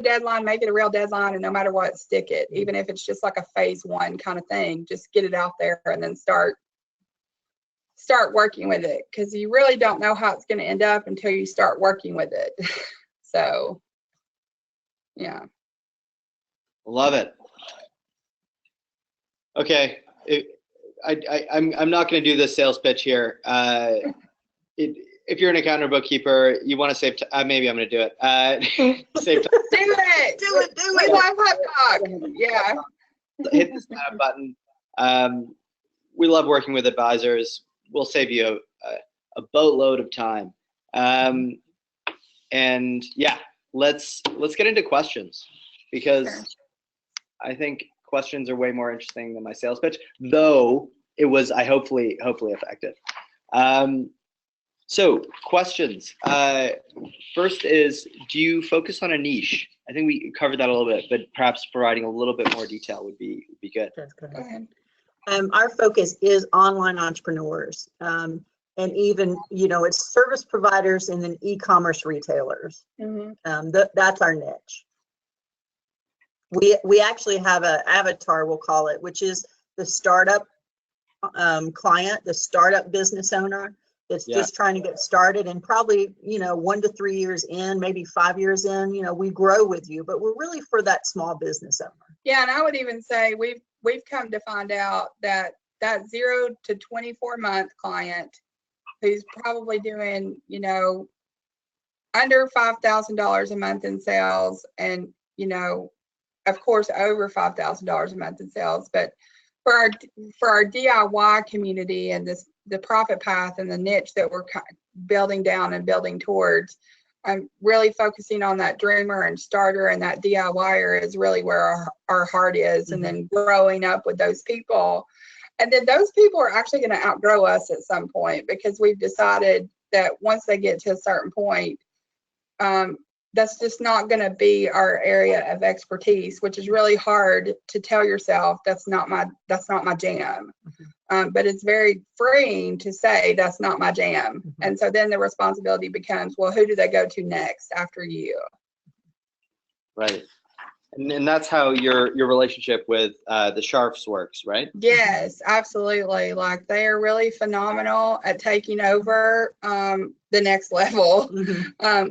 deadline, make it a real deadline, and no matter what, stick it, even if it's just like a phase 1 kind of thing. Just get it out there and then start working with it, because you really don't know how it's going to end up until you start working with it. So yeah, love it. Okay, I'm not going to do the sales pitch here. If you're an accountant or bookkeeper, you want to save time. Maybe I'm going to do it. Save time. Do it. We love hot dog. Yeah. hit the sign up button. We love working with advisors. We'll save you a boatload of time. And yeah, let's get into questions, because I think questions are way more interesting than my sales pitch, though it was hopefully effective. So questions. First is, do you focus on a niche? I think we covered that a little bit, but perhaps providing a little bit more detail would be good. That's good. Go ahead. Our focus is online entrepreneurs, and even, it's service providers and then e-commerce retailers. That's our niche. We actually have an avatar, we'll call it, which is the startup client, the startup business owner that's just trying to get started, and probably 1 to 3 years in, maybe 5 years in, we grow with you, but we're really for that small business owner. Yeah, and I would even say we've come to find out that 0 to 24 month client who's probably doing under $5,000 a month in sales, and of course over $5,000 a month in sales, but for our DIY community and the profit path and the niche that we're building down and building towards, I'm really focusing on that dreamer and starter, and that DIYer is really where our heart is. And then growing up with those people, and then those people are actually going to outgrow us at some point, because we've decided that once they get to a certain point, that's just not going to be our area of expertise, which is really hard to tell yourself that's not my jam. But it's very freeing to say that's not my jam. And so then the responsibility becomes, well, who do they go to next after you? Right. And that's how your relationship with the Sharfs works, right? Yes, absolutely. Like, they are really phenomenal at taking over the next level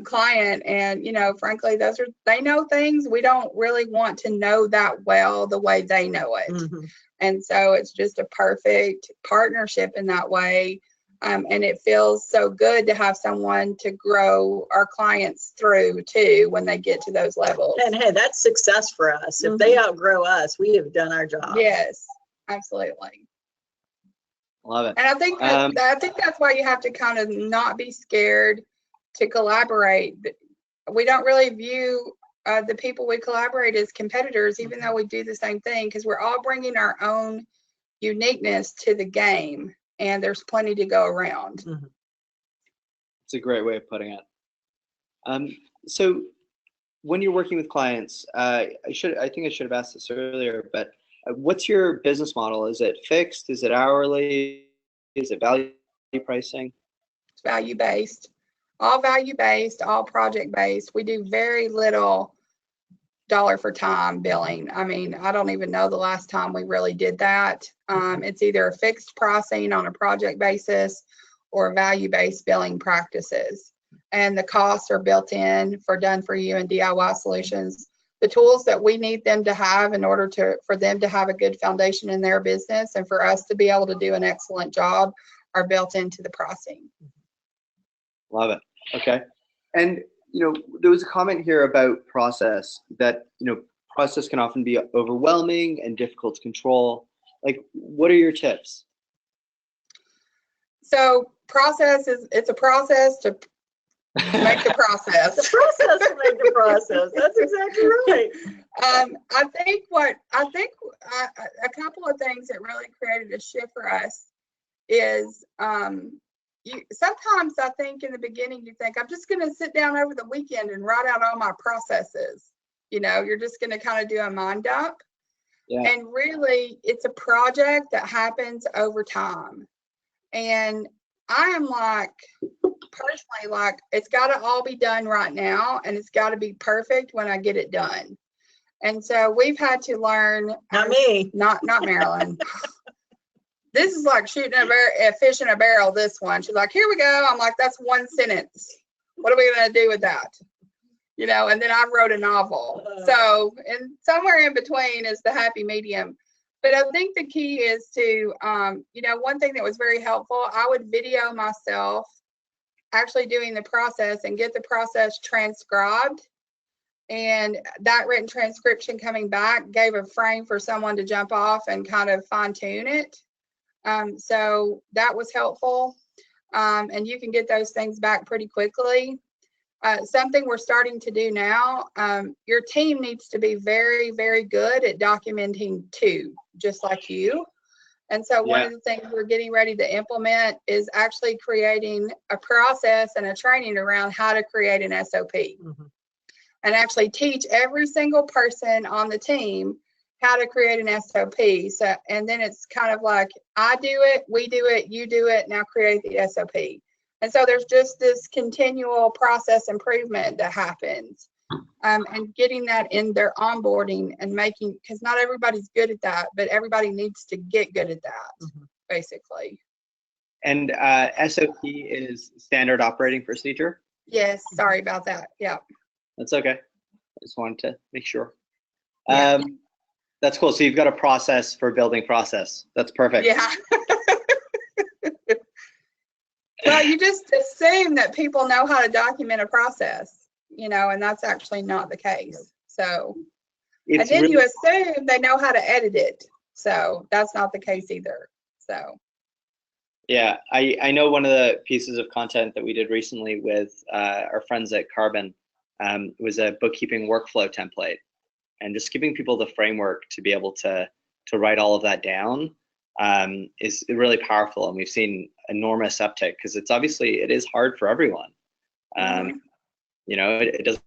client. And, frankly, they know things we don't really want to know that well the way they know it. And so it's just a perfect partnership in that way. And it feels so good to have someone to grow our clients through too when they get to those levels. And hey, that's success for us. If they outgrow us, we have done our job. Yes, absolutely. Love it. And I think that's why you have to kind of not be scared to collaborate. We don't really view the people we collaborate as competitors, even though we do the same thing, because we're all bringing our own uniqueness to the game, and there's plenty to go around. It's a great way of putting it. So when you're working with clients, I think I should have asked this earlier, but what's your business model? Is it fixed? Is it hourly? Is it value pricing? It's value-based, all value-based, all project-based. We do very little dollar for time billing. I mean, I don't even know the last time we really did that. It's either a fixed pricing on a project basis or value-based billing practices. And the costs are built in for done for you and DIY solutions. The tools that we need them to have in order for them to have a good foundation in their business and for us to be able to do an excellent job are built into the pricing. Love it. Okay. And there was a comment here about process, that process can often be overwhelming and difficult to control. Like, what are your tips? So it's a process to make the process. The process to make the process. That's exactly right. I think a couple of things that really created a shift for us is sometimes I think in the beginning you think, I'm just going to sit down over the weekend and write out all my processes. You're just going to kind of do a mind dump. Yeah. And really, it's a project that happens over time. And I am personally, it's got to all be done right now, and it's got to be perfect when I get it done. And so we've had to learn. Not me. Not Marilyn. This is like shooting a fish in a barrel, this one. She's like, here we go. I'm like, that's one sentence. What are we going to do with that? And then I wrote a novel. So, and somewhere in between is the happy medium. But I think the key is to, one thing that was very helpful, I would video myself actually doing the process and get the process transcribed And that written transcription coming back gave a frame for someone to jump off and kind of fine tune it. So that was helpful. And you can get those things back pretty quickly. Something we're starting to do now, your team needs to be very, very good at documenting too, just like you. And so one of the things we're getting ready to implement is actually creating a process and a training around how to create an SOP. Mm-hmm. And actually teach every single person on the team how to create an SOP. So, and then it's kind of like, I do it, we do it, you do it, now create the SOP. And so there's just this continual process improvement that happens, and getting that in their onboarding and making, because not everybody's good at that, but everybody needs to get good at that, basically. And SOP is standard operating procedure? Yes, sorry about that. Yeah. That's okay. I just wanted to make sure. That's cool. So you've got a process for building process. That's perfect. Yeah. Well, you just assume that people know how to document a process, and that's actually not the case. So, and then you assume they know how to edit it. So that's not the case either. So. Yeah, I know one of the pieces of content that we did recently with our friends at Carbon was a bookkeeping workflow template, and just giving people the framework to be able to write all of that down is really powerful, and we've seen enormous uptick because it is hard for everyone. It doesn't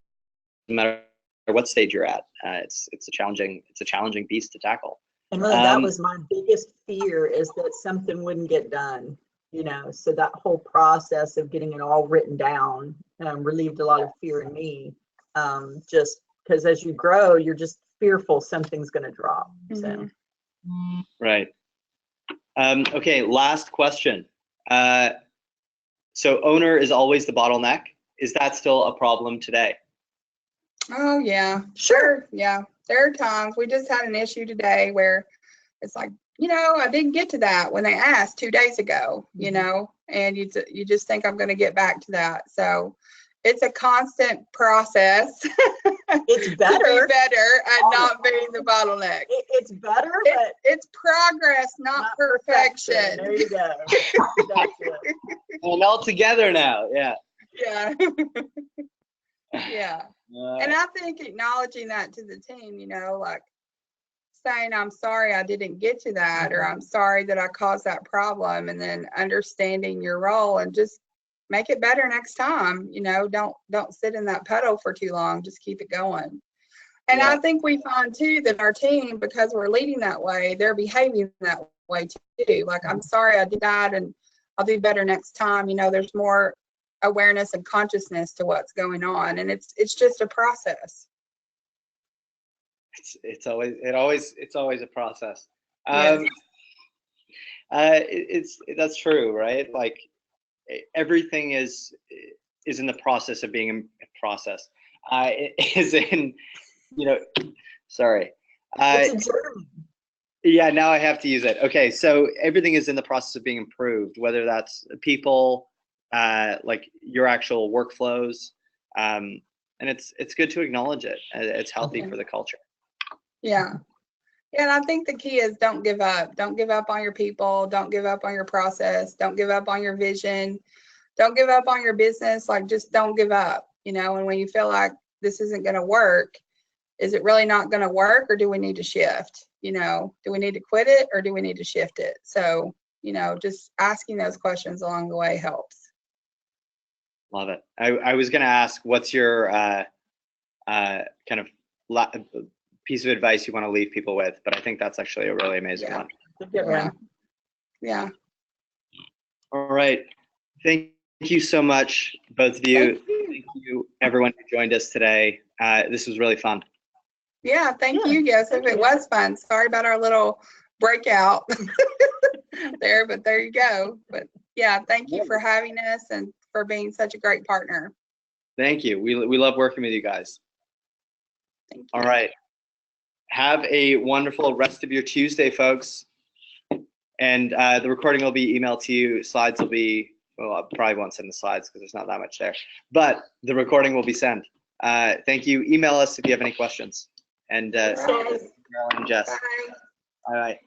matter what stage you're at. It's a challenging beast to tackle. And really, that was my biggest fear, is that something wouldn't get done. So that whole process of getting it all written down relieved a lot of fear in me. Just because as you grow, you're just fearful something's going to drop. So. Right. Okay, last question. So owner is always the bottleneck. Is that still a problem today? Oh, yeah, sure. Yeah, there are times. We just had an issue today where it's like, I didn't get to that when they asked 2 days ago, and you just think I'm going to get back to that. So it's a constant process. It's better. To be better at not being the bottleneck. It's better, but it's progress, not perfection. There you go. And all together now. Yeah. Yeah. Yeah. And I think acknowledging that to the team, like saying, I'm sorry I didn't get to that, or I'm sorry that I caused that problem, and then understanding your role and just make it better next time. Don't sit in that puddle for too long. Just keep it going. And I think we find too that our team, because we're leading that way, they're behaving that way too. Like, I'm sorry I did that, and I'll do better next time. There's more awareness and consciousness to what's going on, and it's just a process. It's always a process. Yes. That's true, right? Like, everything is in the process of being a process. Sorry. It's a journey. Yeah, now I have to use it. Okay, so everything is in the process of being improved, whether that's people, like your actual workflows, and it's good to acknowledge it. It's healthy for the culture. Yeah. And I think the key is don't give up. Don't give up on your people. Don't give up on your process. Don't give up on your vision. Don't give up on your business. Like, just don't give up, and when you feel like this isn't going to work, is it really not going to work, or do we need to shift? Do we need to quit it, or do we need to shift it? So, just asking those questions along the way helps. Love it. I was going to ask, what's your kind of piece of advice you want to leave people with, but I think that's actually a really amazing one. Yeah. All right. Thank you so much, both of you. Thank you, everyone who joined us today. This was really fun. Yeah, thank you, Joseph. It was fun. Sorry about our little breakout there, but there you go. But yeah, thank you for having us and for being such a great partner. Thank you. We love working with you guys. Thank you. All right. Have a wonderful rest of your Tuesday, folks. And the recording will be emailed to you. Slides will be, well, I probably won't send the slides because there's not that much there. But the recording will be sent. Thank you. Email us if you have any questions. And Thanks, guys. Marilyn and Jess. Bye. All right.